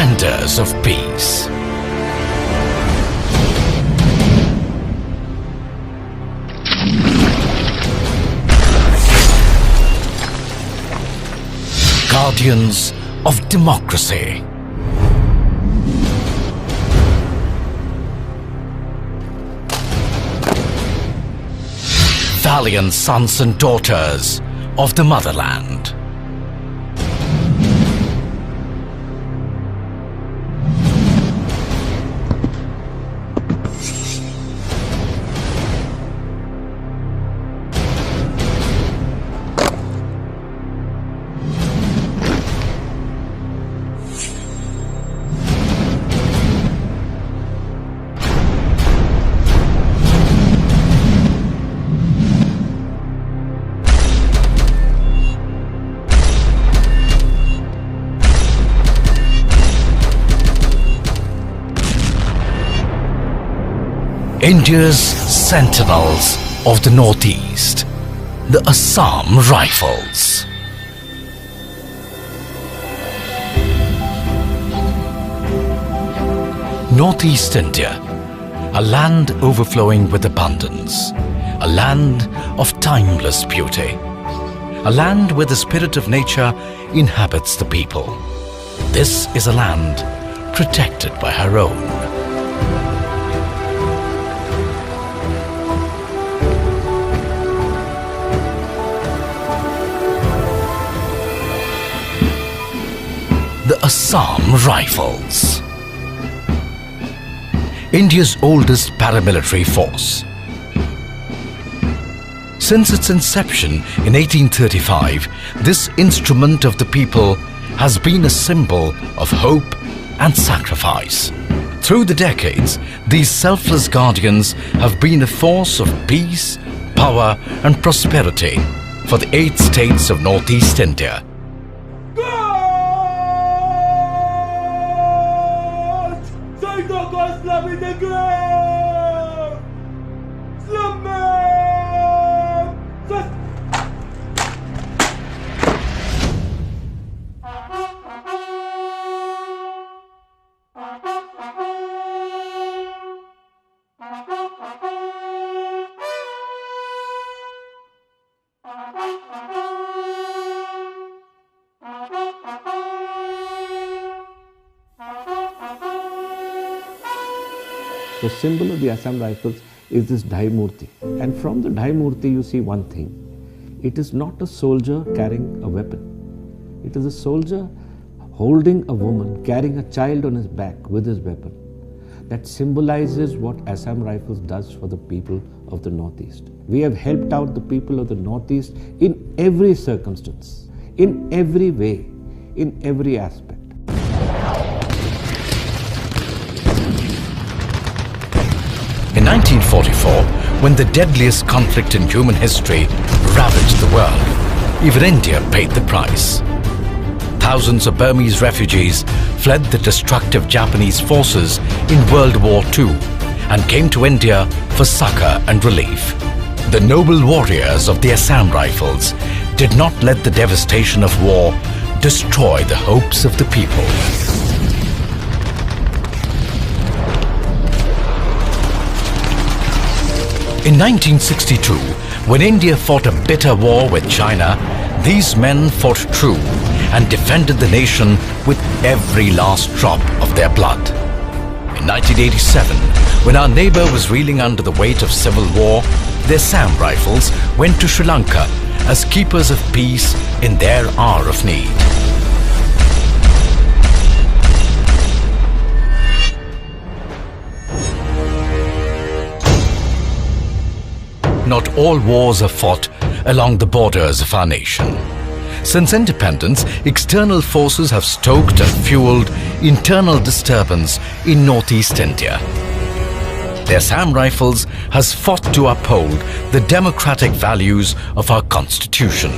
Defenders of peace. Guardians of democracy. Valiant sons and daughters of the motherland. India's sentinels of the Northeast, the Assam Rifles. Northeast India, a land overflowing with abundance, a land of timeless beauty, a land where the spirit of nature inhabits the people. This is a land protected by her own. The Assam Rifles. India's oldest paramilitary force. Since its inception in 1835, this instrument of the people has been a symbol of hope and sacrifice. Through the decades, these selfless guardians have been a force of peace, power and prosperity for the 8 states of Northeast India. The symbol of the Assam Rifles is this Dhai Murti. And from the Dhai Murti you see one thing. It is not a soldier carrying a weapon. It is a soldier holding a woman, carrying a child on his back with his weapon. That symbolizes what Assam Rifles does for the people of the Northeast. We have helped out the people of the Northeast in every circumstance, in every way, in every aspect. In 1944, when the deadliest conflict in human history ravaged the world, even India paid the price. Thousands of Burmese refugees fled the destructive Japanese forces in World War II and came to India for succor and relief. The noble warriors of the Assam Rifles did not let the devastation of war destroy the hopes of the people. In 1962, when India fought a bitter war with China, these men fought true and defended the nation with every last drop of their blood. In 1987, when our neighbor was reeling under the weight of civil war, the Assam Rifles went to Sri Lanka as keepers of peace in their hour of need. Not all wars are fought along the borders of our nation. Since independence, external forces have stoked and fueled internal disturbance in Northeast India. The Assam Rifles has fought to uphold the democratic values of our constitution.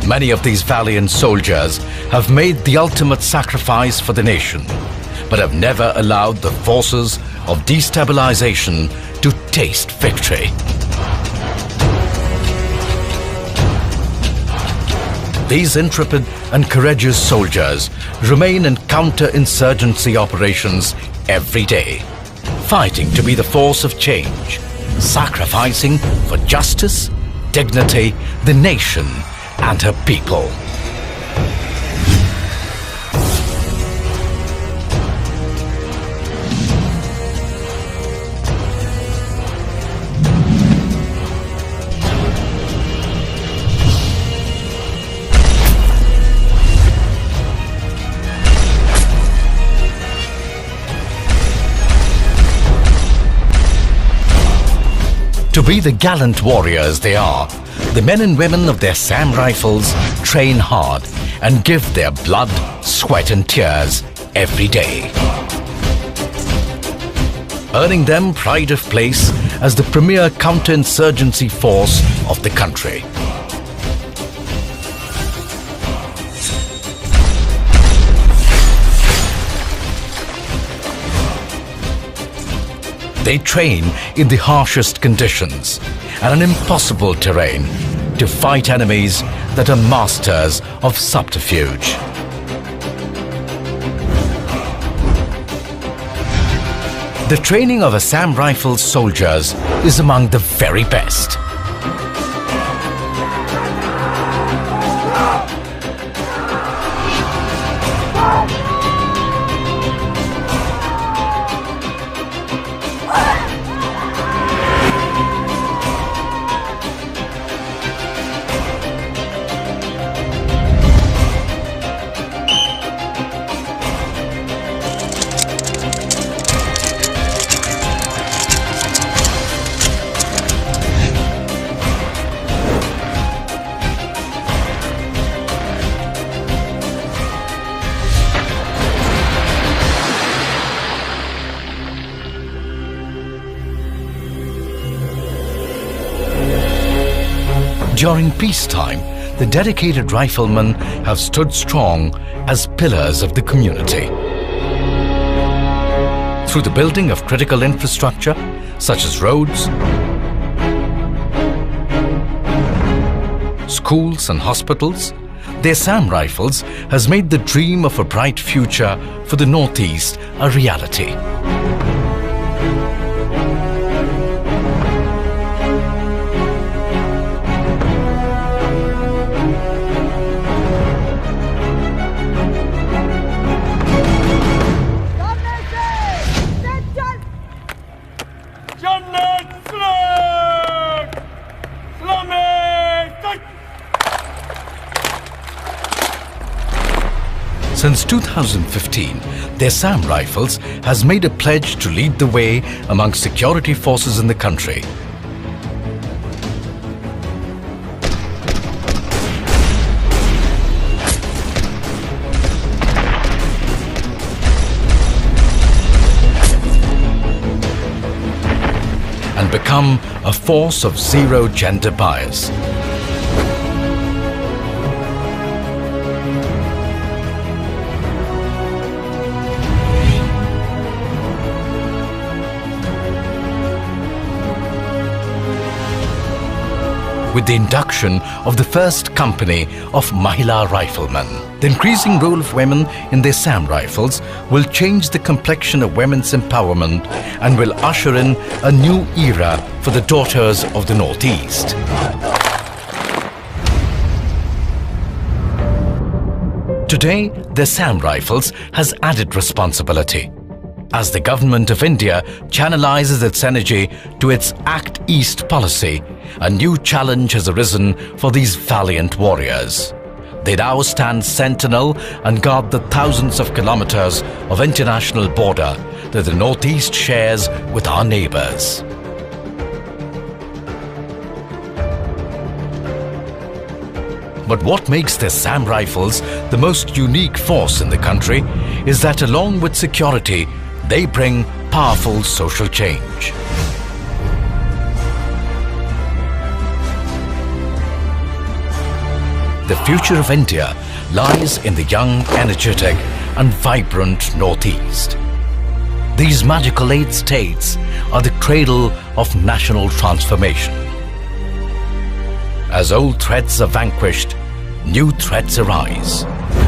Many of these valiant soldiers have made the ultimate sacrifice for the nation, but have never allowed the forces of destabilization to taste victory. These intrepid and courageous soldiers remain in counter-insurgency operations every day, fighting to be the force of change, sacrificing for justice, dignity, the nation and her people. To be the gallant warriors they are, the men and women of the Assam Rifles train hard and give their blood, sweat and tears every day, earning them pride of place as the premier counter-insurgency force of the country. They train in the harshest conditions and an impossible terrain to fight enemies that are masters of subterfuge. The training of Assam Rifles soldiers is among the very best. During peacetime, the dedicated riflemen have stood strong as pillars of the community. Through the building of critical infrastructure, such as roads, schools and hospitals, the Assam Rifles has made the dream of a bright future for the Northeast a reality. Since 2015, the Assam Rifles has made a pledge to lead the way among security forces in the country. And become a force of zero gender bias. With the induction of the first company of Mahila Riflemen. The increasing role of women in the Assam Rifles will change the complexion of women's empowerment and will usher in a new era for the daughters of the Northeast. Today, the Assam Rifles has added responsibility. As the Government of India channelizes its energy to its Act East policy, a new challenge has arisen for these valiant warriors. They now stand sentinel and guard the thousands of kilometers of international border that the Northeast shares with our neighbors. But what makes the Assam Rifles the most unique force in the country is that along with security, they bring powerful social change. The future of India lies in the young, energetic and vibrant Northeast. These magical 8 states are the cradle of national transformation. As old threats are vanquished, new threats arise.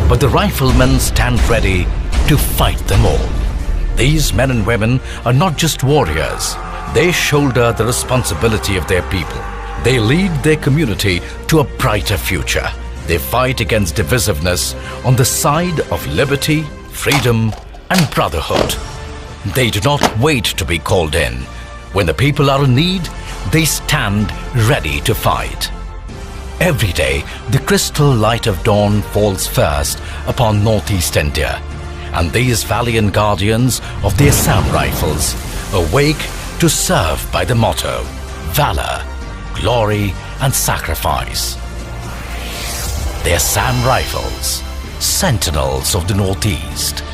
But the riflemen stand ready to fight them all. These men and women are not just warriors. They shoulder the responsibility of their people. They lead their community to a brighter future. They fight against divisiveness on the side of liberty, freedom, and brotherhood. They do not wait to be called in. When the people are in need, they stand ready to fight. Every day, the crystal light of dawn falls first upon Northeast India, and these valiant guardians of the Assam Rifles awake to serve by the motto, valor, glory, and sacrifice. The Assam Rifles, sentinels of the Northeast.